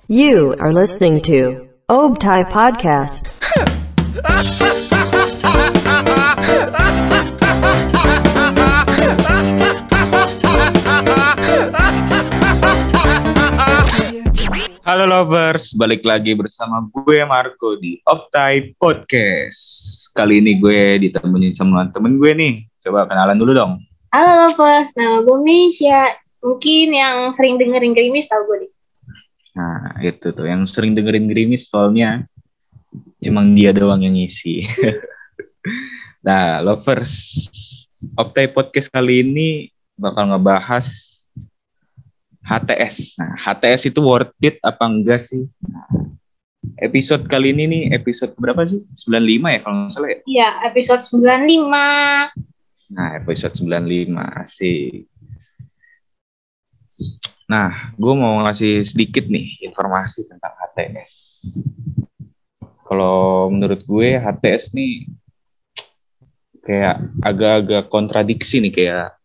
You are listening to Obtai Podcast. Halo lovers, balik lagi bersama gue Marco di Obtai Podcast. Kali ini gue ditemenin sama temen gue nih. Coba kenalan dulu dong. Halo lovers, nama gue Misha. Mungkin yang sering dengerin Gerimis tau gue deh. Nah itu tuh, yang sering dengerin Gerimis soalnya cuma dia doang yang ngisi. Nah lovers, Obtai Podcast kali ini bakal ngebahas HTS. Nah, HTS itu worth it apa enggak sih? Nah, episode kali ini nih, episode berapa sih? 95 ya kalau nggak salah ya? Iya, episode 95. Nah, episode 95, asik. Nah, gue mau ngasih sedikit nih informasi tentang HTS. Kalau menurut gue, HTS nih kayak agak-agak kontradiksi nih, kayak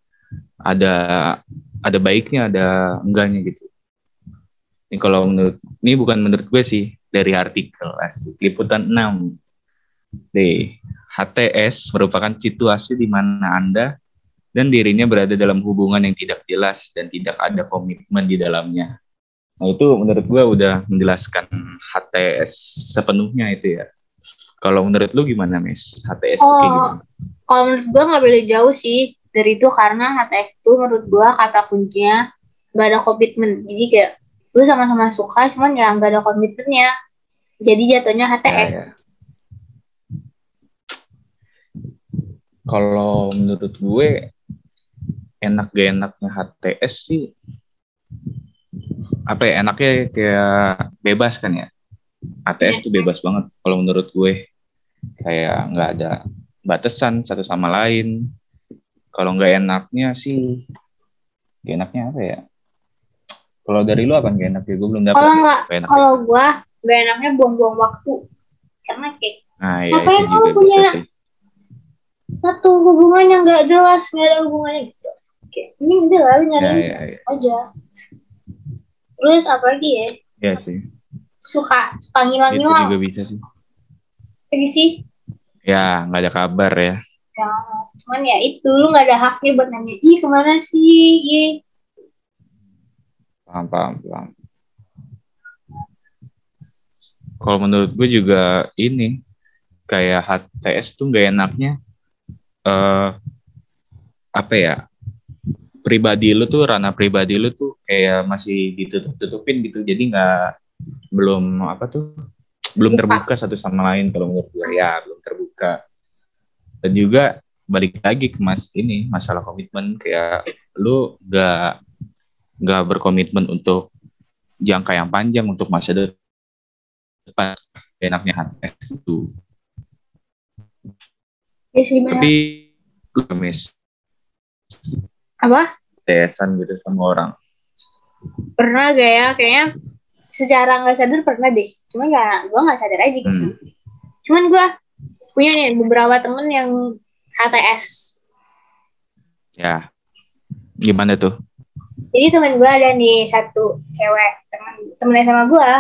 ada baiknya, ada enggaknya gitu. Ini kalau ini bukan menurut gue sih, dari artikel asik Liputan 6. HTS merupakan situasi di mana Anda dan dirinya berada dalam hubungan yang tidak jelas dan tidak ada komitmen di dalamnya. Nah itu menurut gue udah menjelaskan HTS sepenuhnya itu ya. Kalau menurut lu gimana, Mes? HTS itu kayak gimana? Kalau menurut gue nggak beda jauh sih dari itu, karena HTS itu menurut gue kata kuncinya nggak ada komitmen. Jadi kayak lu sama-sama suka, cuman ya nggak ada komitmennya. Jadi jatuhnya HTS. Ya. Kalau menurut gue enak gak enaknya HTS sih apa ya, enaknya kayak bebas kan ya. HTS tuh bebas banget kalau menurut gue, kayak nggak ada batasan satu sama lain. Kalau nggak enaknya sih, gak enaknya apa ya? Kalau dari lu apa gak enaknya? Gue belum dapat. Kalau gue nggak enaknya buang-buang waktu, karena kayak ngapain lu punya satu hubungan yang nggak jelas, nggak ada hubungannya gitu. Kayak ini udah lalu nyari aja. Terus apa lagi ya? Iya sih. Suka ngilang-ngilang. Itu juga bisa sih. Sedih sih. Ya, nggak ada kabar ya. Ya, cuman ya itu, lu nggak ada haknya buat nanya, ih kemana sih? Paham. Kalau menurut gue juga ini, kayak HTS tuh nggak enaknya, apa ya? Pribadi lu tuh, ranah pribadi lu tuh kayak masih ditutup-tutupin gitu, jadi belum terbuka satu sama lain. Kalau menurut gue ya belum terbuka. Dan juga balik lagi ke masalah komitmen, kayak lu nggak berkomitmen untuk jangka yang panjang, untuk masa depan. Enaknya HTS itu. Tapi lu Miss apa? HTS-an gitu sama orang. Pernah gak ya? Kayaknya secara nggak sadar pernah deh. Cuman ya gue nggak sadar aja gitu. Cuman gue punya nih beberapa temen yang HTS. Ya, gimana tuh? Jadi temen gue ada nih satu cewek, temennya sama gue.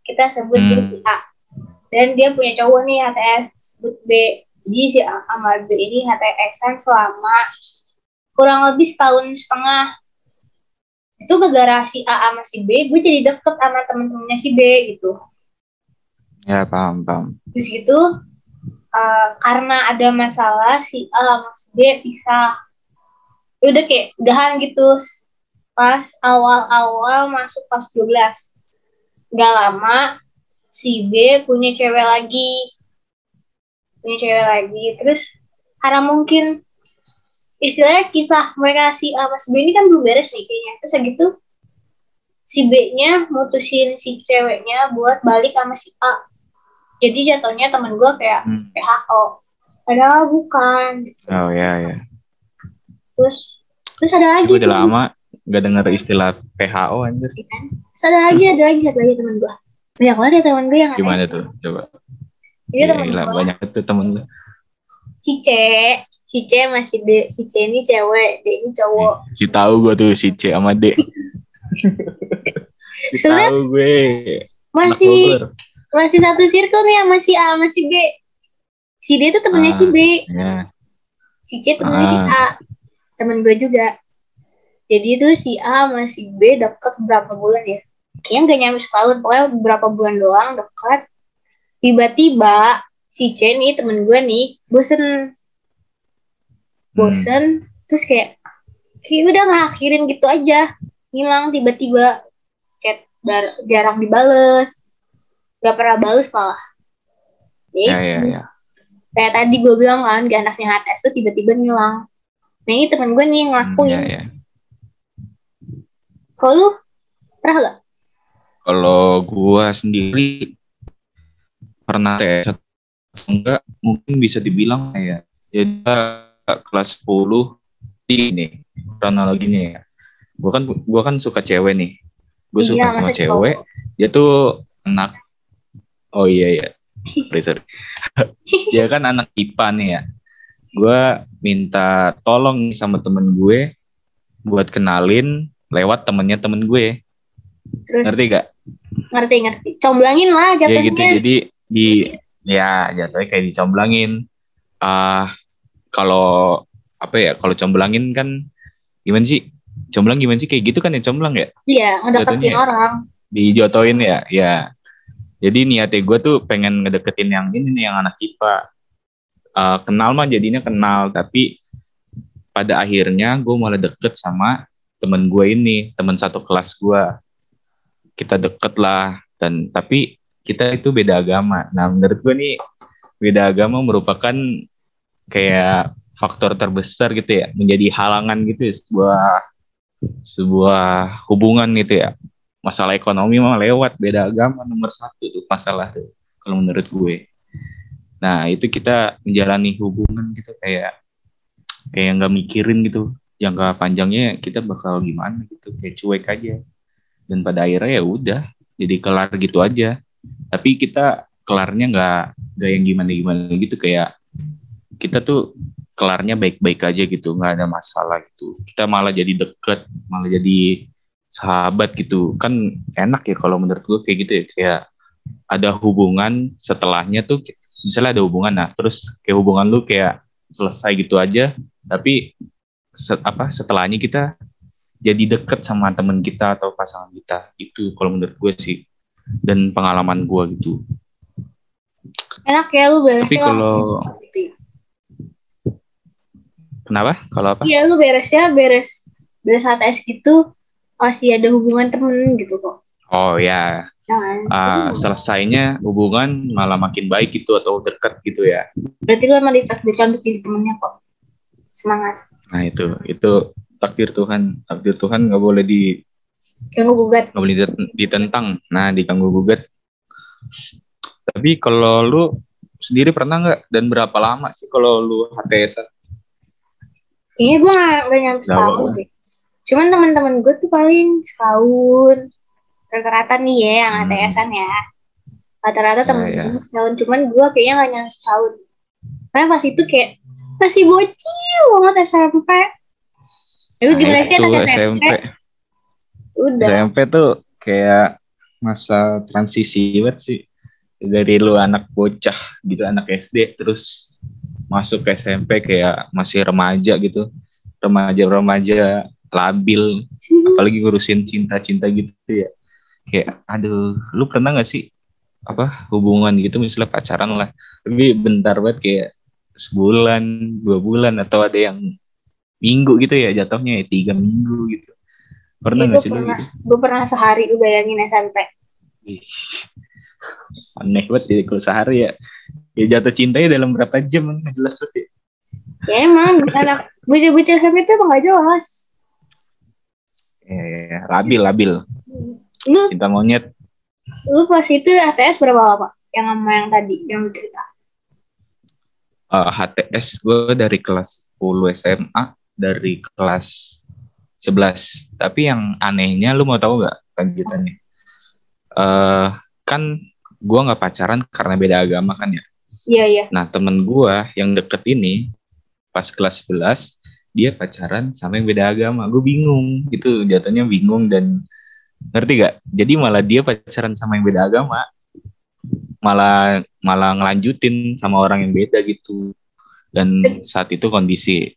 Kita sebut dia si A. Dan dia punya cowok nih HTS, sebut B. Jadi si A sama B ini HTS-an selama kurang lebih 1,5 tahun. Itu gara-gara si A sama si B, gue jadi deket sama temen-temennya si B gitu. Ya, paham. Terus gitu, karena ada masalah, si A sama si B pisah. Ya udah kayak udahan gitu. Pas awal-awal masuk kelas 12. Gak lama, si B punya cewek lagi. Terus karena mungkin istilahnya kisah mereka si A sama si B ini kan belum beres nih kayaknya. Terus gitu si B-nya mutusin si ceweknya buat balik sama si A. Jadi jatuhnya temen gue kayak PHO. Padahal bukan. Oh ya. Terus ada lagi. Gue udah lama gak denger istilah PHO anjir. Terus ada lagi temen gue. Banyak banget ya temen gue yang gimana tuh? Coba. Jadi temen gue banyak tuh temen gue. Si C masih D. Si C ini cewek, D ini cowok. Si tahu gue tuh si C sama D. Sebenarnya Tahu gue. Anak masih Bogor. masih satu circle nih sama si A sama si B. Si D itu temennya si B, Ya. si C temennya si A, temen gue juga. Jadi itu si A sama si B deket berapa bulan ya? Kayaknya gak nyampe setahun, pokoknya beberapa bulan doang deket. Tiba-tiba si C nih temen gue nih bosen, terus kayak udah ngakhirin gitu aja, hilang tiba-tiba, chat jarang dibales, gak pernah bales malah. Ya. Kayak tadi gue bilang kan, gak anaknya HTS tuh tiba-tiba ngilang. Nah ini temen gue nih yang ngelakuin. Ya. Kalau lu pernah gak? Kalau gue sendiri pernah tes atau enggak, mungkin bisa dibilang ya. Jadi kelas 10 ini kronologinya ya. Gue kan suka cewek nih. Gue suka sama cewek. Dia tuh anak. Oh iya. Sorry. Dia kan anak IPA nih ya. Gue minta tolong nih sama temen gue buat kenalin lewat temennya temen gue. Terus, ngerti gak? Ngerti. Comblangin lah jatuhnya. Ya gitu. Jadi jatuhnya kayak dicomblangin. Kalau apa ya? Kalau comblangin kan gimana sih? Comblang gimana sih? Kayak gitu kan ya comblang ya? Iya, ngedeketin orang. Dijotoin ya. Jadi niatnya gue tuh pengen ngedeketin yang ini nih, yang anak IPA. Kenal mah jadinya kenal, tapi pada akhirnya gue malah deket sama temen gue ini, temen satu kelas gue. Kita deket lah, tapi kita itu beda agama. Nah menurut gue nih, beda agama merupakan kayak faktor terbesar gitu ya, menjadi halangan gitu ya, sebuah hubungan gitu ya. Masalah ekonomi mah lewat, beda agama nomor satu tuh masalah tuh kalau menurut gue. Nah itu kita menjalani hubungan gitu kayak nggak mikirin gitu jangka panjangnya kita bakal gimana gitu, kayak cuek aja, dan pada akhirnya ya udah jadi kelar gitu aja. Tapi kita kelarnya nggak yang gimana gitu, kayak kita tuh kelarnya baik-baik aja gitu, nggak ada masalah gitu. Kita malah jadi deket, malah jadi sahabat gitu kan. Enak ya kalau menurut gue kayak gitu ya, kayak ada hubungan setelahnya tuh, misalnya ada hubungan, nah terus kayak hubungan lu kayak selesai gitu aja, tapi setelahnya kita jadi deket sama temen kita atau pasangan kita. Itu kalau menurut gue sih, dan pengalaman gue gitu. Enak ya lu beresnya. Tapi kalau gitu ya? Kenapa? Kalau apa? Iya lu beres HTS gitu masih ada hubungan temen gitu kok. Oh ya. Selesainya hubungan malah makin baik gitu atau dekat gitu ya. Berarti lu emang ditakdirkan untuk jadi temennya kok. Semangat. Nah itu takdir Tuhan nggak boleh diganggu gugat, nggak boleh ditentang. Nah diganggu gugat. Tapi kalau lu sendiri pernah nggak, dan berapa lama sih kalau lu HTS? Kayaknya gue nggak nyampe setahun deh. Cuman teman-teman gue tuh paling setahun rata-rata nih ya yang HTS-an ya. Rata-rata temen-temen setahun. Cuman gue kayaknya nggak nyampe setahun. Karena pas itu kayak masih bocil banget SMP. Itu gimana sih anak SMP? Udah. SMP tuh kayak masa transisi banget sih. Dari lu anak bocah gitu, anak SD, terus masuk ke SMP kayak masih remaja gitu. Remaja labil. Apalagi ngurusin cinta-cinta gitu ya. Kayak, aduh, lu pernah gak sih hubungan gitu, misalnya pacaran lah, tapi bentar banget, kayak sebulan, 2 bulan, atau ada yang minggu gitu ya jatuhnya ya, 3 minggu gitu. Pernah gak sih lu gitu? Gue pernah sehari, lu bayangin SMP. Aneh banget jadi kalau sehari ya. Ya jatuh cintanya dalam berapa jam, nggak jelas banget ya. Ya emang anak bocah-bocah SMP itu emang gak jelas. Labil. Lu cinta monyet. Lu pas itu HTS berapa lama? Yang sama yang tadi, yang lu cerita. HTS gue dari kelas 10 SMA, dari kelas 11. Tapi yang anehnya, lu mau tahu gak lanjutannya? Kan gue gak pacaran karena beda agama kan ya. Iya. Nah temen gue yang deket ini, pas kelas 11, dia pacaran sama yang beda agama. Gue bingung gitu, jatuhnya bingung dan Ngerti gak? Jadi malah dia pacaran sama yang beda agama, malah ngelanjutin sama orang yang beda gitu. Dan saat itu kondisi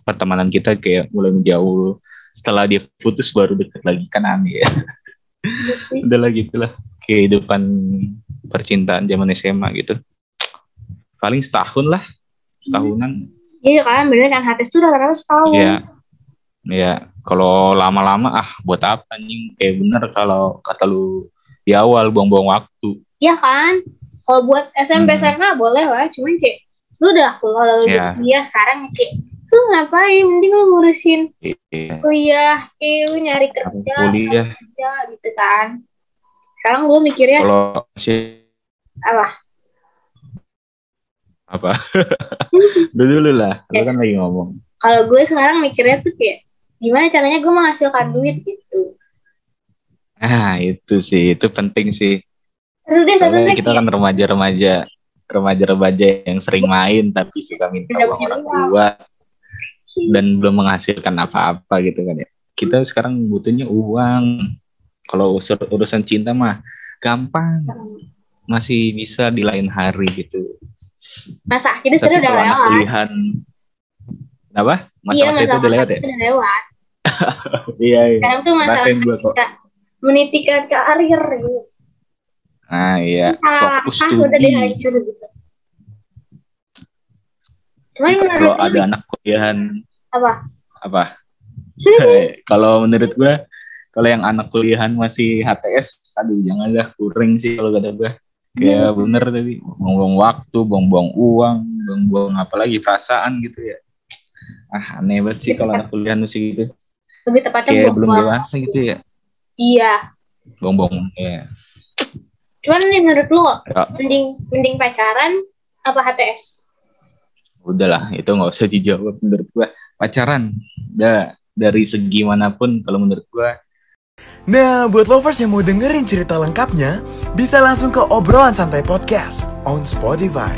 pertemanan kita kayak mulai menjauh. Setelah dia putus baru deket lagi, kan aneh ya. Udahlah gitulah kehidupan percintaan zaman SMA gitu. Paling setahunan. Iya kan, bener kan, HTS tuh udah setahun. Iya. Kalau lama-lama buat apa anjing? Kayak bener kalau kata lu di awal buang-buang waktu. Iya kan, kalau buat SMP SMA boleh lah, cuman kayak lu udah kalau dia sekarang kayak lu ngapain, mending lu ngurusin kuliah, lu nyari kerja gitu kan. Sekarang gue mikirnya kalau masih apa dulu lah, lu kan lagi ngomong. Kalau gue sekarang mikirnya tuh kayak gimana caranya gue menghasilkan duit gitu. Itu sih, itu penting sih. Soalnya kita kan remaja yang sering main tapi suka minta uang orang tua dan belum menghasilkan apa-apa gitu kan ya. Kita sekarang butuhnya uang. Kalau urusan cinta mah gampang, masih bisa di lain hari gitu. Masa itu sudah udah lewat. Kuliahan apa? Masa-masa itu udah lewat ya? Udah lewat. Iya. Sekarang tuh masa kita menitikan karir gitu. Iya. Fokus studi. Udah dihancur gitu. Kalau ada anak kuliahan apa? Kalau menurut gue, kalau yang anak kuliahan masih HTS, aduh janganlah, kurang sih kalau kata gue. Kayak bener tadi, buang-buang waktu, buang-buang uang, buang-buang apalagi perasaan gitu ya. Aneh banget sih kalau anak kuliahan masih gitu. Lebih tepatnya kayak belum dewasa gitu ya. Iya. Buang-buang ya. Cuman nih menurut lu, mending pacaran apa HTS? Udahlah, itu nggak usah dijawab menurut gue. Pacaran, dari segi manapun kalau menurut gue. Nah, buat lovers yang mau dengerin cerita lengkapnya, bisa langsung ke Obrolan Santai Podcast on Spotify.